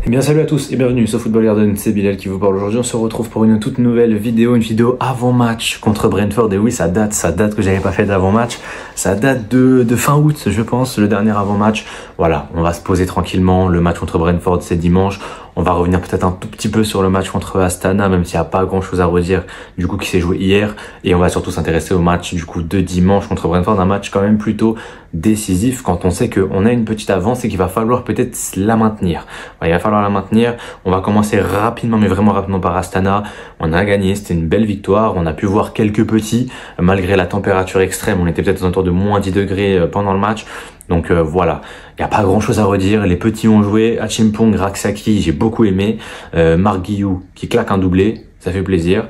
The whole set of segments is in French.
Bien salut à tous et bienvenue sur Football Garden, c'est Bilal qui vous parle aujourd'hui. On se retrouve pour une toute nouvelle vidéo, une vidéo avant-match contre Brentford. Et oui, ça date que j'avais pas fait d'avant-match. Ça date de fin août, je pense, le dernier avant-match. Voilà, on va se poser tranquillement. Le match contre Brentford, c'est dimanche. On va revenir peut-être un tout petit peu sur le match contre Astana, même s'il n'y a pas grand chose à redire, du coup, qui s'est joué hier. Et on va surtout s'intéresser au match, du coup, de dimanche contre Brentford. Un match quand même plutôt décisif quand on sait qu'on a une petite avance et qu'il va falloir peut-être la maintenir. Il va falloir la maintenir. On va commencer rapidement, mais vraiment rapidement par Astana. On a gagné, c'était une belle victoire. On a pu voir quelques petits, malgré la température extrême. On était peut-être aux alentours de moins 10 degrés pendant le match. Donc voilà, il n'y a pas grand chose à redire. Les petits ont joué. Achimpong, Raksaki, j'ai beaucoup aimé. Marc Guillou qui claque un doublé, ça fait plaisir.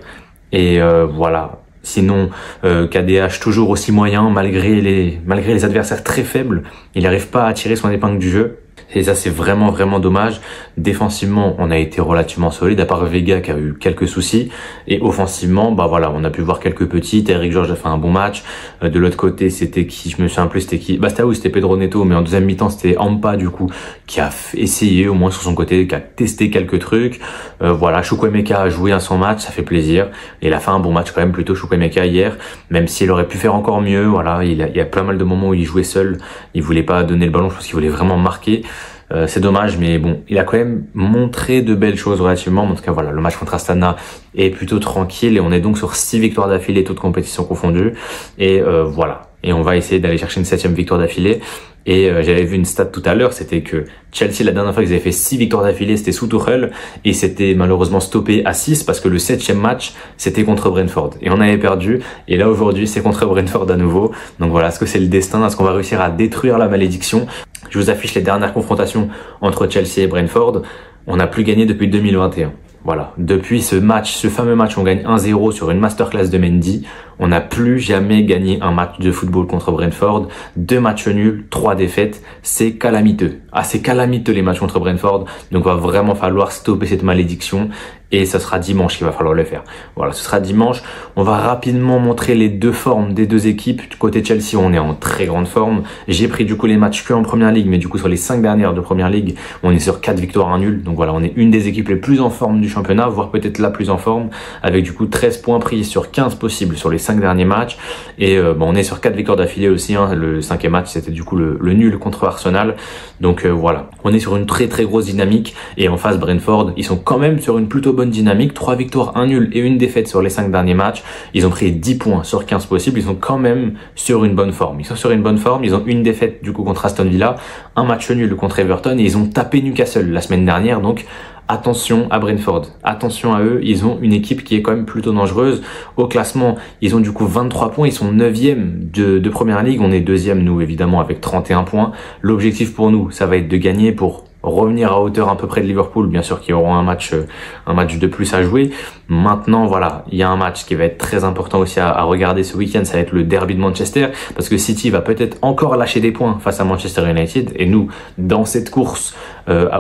Et voilà. Sinon, KDH toujours aussi moyen malgré les adversaires très faibles. Il n'arrive pas à tirer son épingle du jeu. Et ça, c'est vraiment dommage. Défensivement, on a été relativement solide, à part Vega qui a eu quelques soucis. Et offensivement, bah voilà, on a pu voir quelques petites. Eric Georges a fait un bon match. De l'autre côté, c'était qui? Je me souviens plus, c'était qui? Bah, c'était Pedro Neto, mais en deuxième mi-temps, c'était Ampa, du coup, qui a essayé, au moins sur son côté, qui a testé quelques trucs. Voilà, Chukwuemeka a joué à son match, ça fait plaisir. Et il a fait un bon match quand même, plutôt Chukwuemeka hier, même s'il aurait pu faire encore mieux. Voilà, il y a pas mal de moments où il jouait seul. Il voulait pas donner le ballon, je pense qu'il voulait vraiment marquer. C'est dommage, mais bon, il a quand même montré de belles choses relativement. En tout cas, voilà, le match contre Astana est plutôt tranquille et on est donc sur 6 victoires d'affilée, toutes compétitions confondues. Et voilà. Et on va essayer d'aller chercher une 7e victoire d'affilée. Et j'avais vu une stat tout à l'heure, c'était que Chelsea, la dernière fois qu'ils avaient fait 6 victoires d'affilée, c'était sous Tuchel. Et c'était malheureusement stoppé à 6 parce que le 7e match, c'était contre Brentford. Et on avait perdu. Et là, aujourd'hui, c'est contre Brentford à nouveau. Donc voilà, est-ce que c'est le destin? Est-ce qu'on va réussir à détruire la malédiction? Je vous affiche les dernières confrontations entre Chelsea et Brentford. On n'a plus gagné depuis 2021. Voilà. Depuis ce fameux match, on gagne 1-0 sur une masterclass de Mendy. On n'a plus jamais gagné un match de football contre Brentford. 2 matchs nuls, 3 défaites. C'est calamiteux. Ah, c'est calamiteux les matchs contre Brentford. Donc, il va vraiment falloir stopper cette malédiction. Et ce sera dimanche qu'il va falloir le faire. Voilà, ce sera dimanche. On va rapidement montrer les deux formes des deux équipes. Du côté Chelsea, on est en très grande forme. J'ai pris du coup les matchs que en première ligue, mais du coup sur les 5 dernières de première ligue, on est sur 4 victoires, 1 nul. Donc voilà, on est une des équipes les plus en forme du championnat, voire peut-être la plus en forme, avec du coup 13 points pris sur 15 possibles sur les 5 derniers matchs. Et on est sur 4 victoires d'affilée aussi. Hein. Le 5e match, c'était du coup le nul contre Arsenal. Donc voilà, on est sur une très grosse dynamique. Et en face, Brentford, ils sont quand même sur une plutôt bonne dynamique, 3 victoires, 1 nul et une défaite sur les 5 derniers matchs. Ils ont pris 10 points sur 15 possibles. Ils sont quand même sur une bonne forme. Ils sont sur une bonne forme. Ils ont une défaite du coup contre Aston Villa, un match nul contre Everton et ils ont tapé Newcastle la semaine dernière. Donc attention à Brentford, attention à eux, ils ont une équipe qui est quand même plutôt dangereuse. Au classement, ils ont du coup 23 points, ils sont 9e de première ligue, on est 2e nous évidemment avec 31 points. L'objectif pour nous, ça va être de gagner pour revenir à hauteur à peu près de Liverpool, bien sûr qu'ils auront un match de plus à jouer. Maintenant, voilà, il y a un match qui va être très important aussi à regarder ce week-end, ça va être le derby de Manchester, parce que City va peut-être encore lâcher des points face à Manchester United, et nous, dans cette course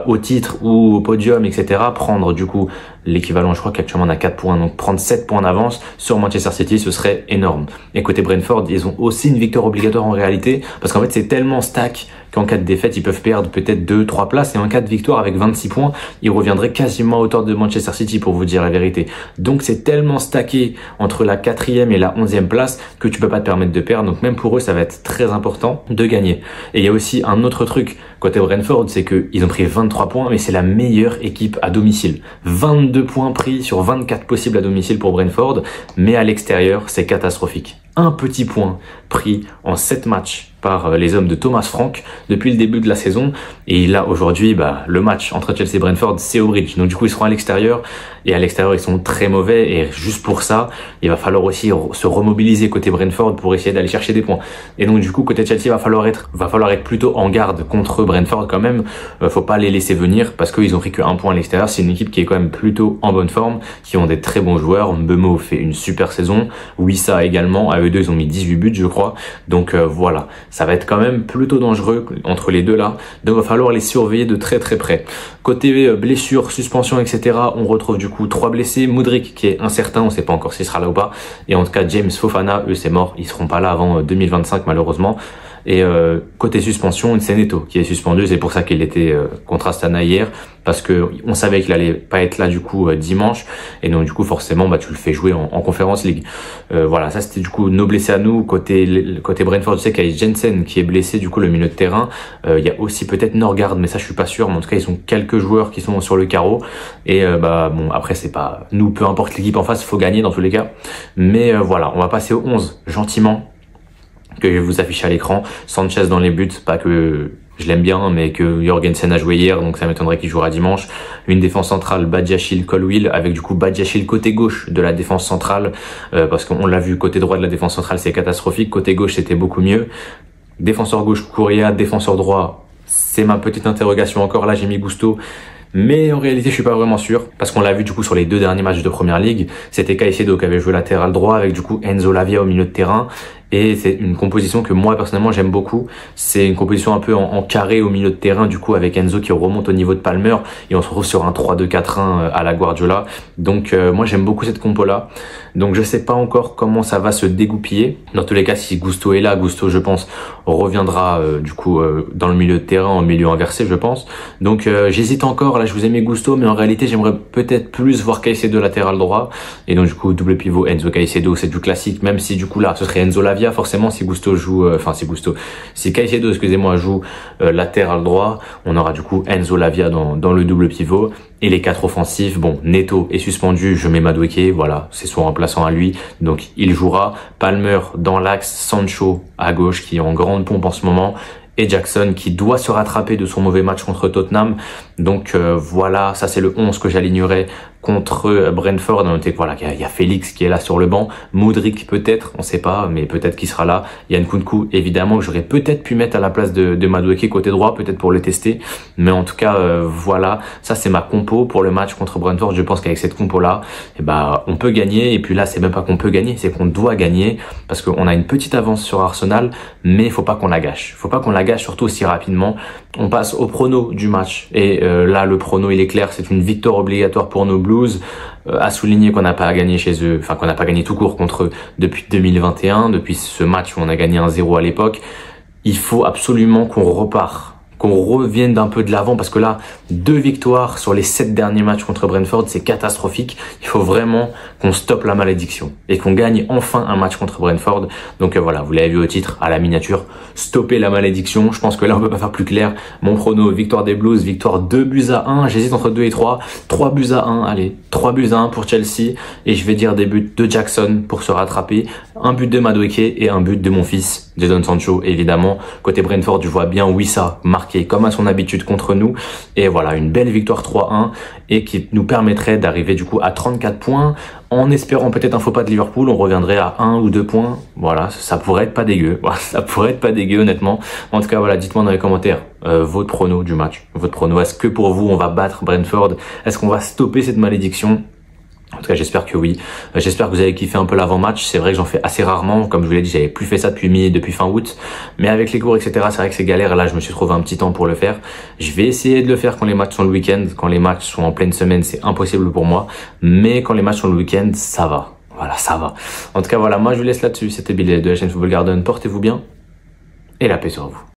au titre ou au podium, etc., prendre du coup l'équivalent, je crois qu'actuellement on a 4 points, donc prendre 7 points d'avance sur Manchester City, ce serait énorme. Et côté Brentford, ils ont aussi une victoire obligatoire en réalité, parce qu'en fait c'est tellement stack qu'en cas de défaite, ils peuvent perdre peut-être 2-3 places, et en cas de victoire avec 26 points, ils reviendraient quasiment à hauteur de Manchester City, pour vous dire la vérité. Donc c'est tellement stacké entre la 4e et la 11e place que tu peux pas te permettre de perdre. Donc même pour eux, ça va être très important de gagner. Et il y a aussi un autre truc côté Brentford, c'est qu'ils ont pris 23 points, mais c'est la meilleure équipe à domicile. 22 points pris sur 24 possibles à domicile pour Brentford, mais à l'extérieur, c'est catastrophique. Un petit point pris en 7 matchs par les hommes de Thomas Frank depuis le début de la saison. Et là, aujourd'hui, le match entre Chelsea et Brentford, c'est au Bridge. Donc du coup, ils seront à l'extérieur. Et à l'extérieur, ils sont très mauvais. Et juste pour ça, il va falloir aussi se remobiliser côté Brentford pour essayer d'aller chercher des points. Et donc du coup, côté Chelsea, va falloir être plutôt en garde contre Brentford quand même. Faut pas les laisser venir parce qu'ils ont pris que 1 point à l'extérieur. C'est une équipe qui est quand même plutôt en bonne forme, qui ont des très bons joueurs. Mbeumo fait une super saison. Wissa également. À eux deux, ils ont mis 18 buts, je crois. Donc voilà, ça va être quand même plutôt dangereux entre les deux là. Donc il va falloir les surveiller de très près. Côté blessures, suspension, etc., on retrouve du coup 3 blessés. Mudryk qui est incertain, on ne sait pas encore s'il sera là ou pas. Et en tout cas, James Fofana, eux c'est mort. Ils seront pas là avant 2025 malheureusement. Et côté suspension, c'est Neto qui est suspendu. C'est pour ça qu'il était contre Astana hier. parce que on savait qu'il allait pas être là du coup dimanche, et donc du coup forcément tu le fais jouer en Conference League. Voilà, ça c'était du coup nos blessés à nous. Côté Brentford, tu sais qu'il y a Jensen qui est blessé, du coup le milieu de terrain. Il y a aussi peut-être Norgard, mais ça je suis pas sûr, mais en tout cas ils ont quelques joueurs qui sont sur le carreau, et bon après c'est pas nous, peu importe l'équipe en face, il faut gagner dans tous les cas. Mais voilà, on va passer au 11 gentiment, que je vais vous afficher à l'écran. Sanchez dans les buts, pas que je l'aime bien, mais que Jorgensen a joué hier, donc ça m'étonnerait qu'il jouera dimanche. Une défense centrale, Badiashile, Colwill, avec du coup Badiashile côté gauche de la défense centrale, parce qu'on l'a vu, côté droit de la défense centrale c'est catastrophique, côté gauche c'était beaucoup mieux. Défenseur gauche, Correa, défenseur droit, c'est ma petite interrogation encore, là j'ai mis Gusto. Mais en réalité, je suis pas vraiment sûr, parce qu'on l'a vu du coup sur les 2 derniers matchs de Première Ligue, c'était Caicedo qui avait joué latéral droit avec du coup Enzo Lavia au milieu de terrain, et c'est une composition que moi personnellement j'aime beaucoup. C'est une composition un peu en carré au milieu de terrain, du coup avec Enzo qui remonte au niveau de Palmer, et on se retrouve sur un 3-2-4-1 à la Guardiola. Donc moi j'aime beaucoup cette compo là. Donc je sais pas encore comment ça va se dégoupiller. Dans tous les cas, si Gusto est là, Gusto je pense reviendra du coup dans le milieu de terrain, en milieu inversé je pense. Donc j'hésite encore, là je vous ai mis Gusto, mais en réalité j'aimerais peut-être plus voir Caicedo latéral droit, et donc du coup double pivot Enzo Caicedo, c'est du classique, même si du coup là ce serait Enzo Lavia forcément si Gusto joue, si Caicedo excusez-moi joue latéral droit, on aura du coup Enzo Lavia dans le double pivot. Et les 4 offensifs, bon, Neto est suspendu, je mets Madueke, voilà, c'est son remplaçant à lui, donc il jouera. Palmer dans l'axe, Sancho à gauche qui est en grande pompe en ce moment, et Jackson qui doit se rattraper de son mauvais match contre Tottenham. Donc voilà, ça c'est le 11 que j'alignerai contre Brentford. Notez que voilà, il y a Félix qui est là sur le banc, Mudryk peut-être, on sait pas, mais peut-être qu'il sera là. Yann Nkunku évidemment que j'aurais peut-être pu mettre à la place de Madueke côté droit, peut-être pour le tester. Mais en tout cas voilà, ça c'est ma compo pour le match contre Brentford. Je pense qu'avec cette compo là, on peut gagner. Et puis là c'est même pas qu'on peut gagner, c'est qu'on doit gagner, parce qu'on a une petite avance sur Arsenal, mais il faut pas qu'on la gâche. Faut pas qu'on la gâche, surtout aussi rapidement. On passe au prono du match, et là le prono il est clair, c'est une victoire obligatoire pour nos Blues. À souligner qu'on n'a pas gagné chez eux, enfin qu'on n'a pas gagné tout court contre eux depuis 2021, depuis ce match où on a gagné 1-0 à l'époque. Il faut absolument qu'on repart, qu'on revienne d'un peu de l'avant, parce que là 2 victoires sur les 7 derniers matchs contre Brentford, c'est catastrophique. Il faut vraiment qu'on stoppe la malédiction et qu'on gagne enfin un match contre Brentford. Donc voilà, vous l'avez vu au titre, à la miniature, stopper la malédiction. Je pense que là on peut pas faire plus clair. Mon prono, victoire des Blues, victoire 2-1. J'hésite entre 2 et 3. 3-1, allez, 3-1 pour Chelsea, et je vais dire des buts de Jackson pour se rattraper, un but de Madueke et un but de mon fils Jadon Sancho évidemment. Côté Brentford, je vois bien Wissa marqué comme à son habitude contre nous, et voilà, une belle victoire 3-1, et qui nous permettrait d'arriver du coup à 34 points, en espérant peut-être un faux pas de Liverpool. On reviendrait à 1 ou 2 points, voilà, ça pourrait être pas dégueu, voilà, ça pourrait être pas dégueu honnêtement. En tout cas voilà, dites-moi dans les commentaires votre prono du match, votre prono, est-ce que pour vous on va battre Brentford, est-ce qu'on va stopper cette malédiction? En tout cas, j'espère que oui. J'espère que vous avez kiffé un peu l'avant-match. C'est vrai que j'en fais assez rarement. Comme je vous l'ai dit, j'avais plus fait ça depuis fin août. Mais avec les cours, etc., c'est vrai que c'est galère. Là, je me suis trouvé un petit temps pour le faire. Je vais essayer de le faire quand les matchs sont le week-end. Quand les matchs sont en pleine semaine, c'est impossible pour moi. Mais quand les matchs sont le week-end, ça va. Voilà, ça va. En tout cas, voilà, moi, je vous laisse là-dessus. C'était Billy de la chaîne Football Garden. Portez-vous bien. Et la paix sur vous.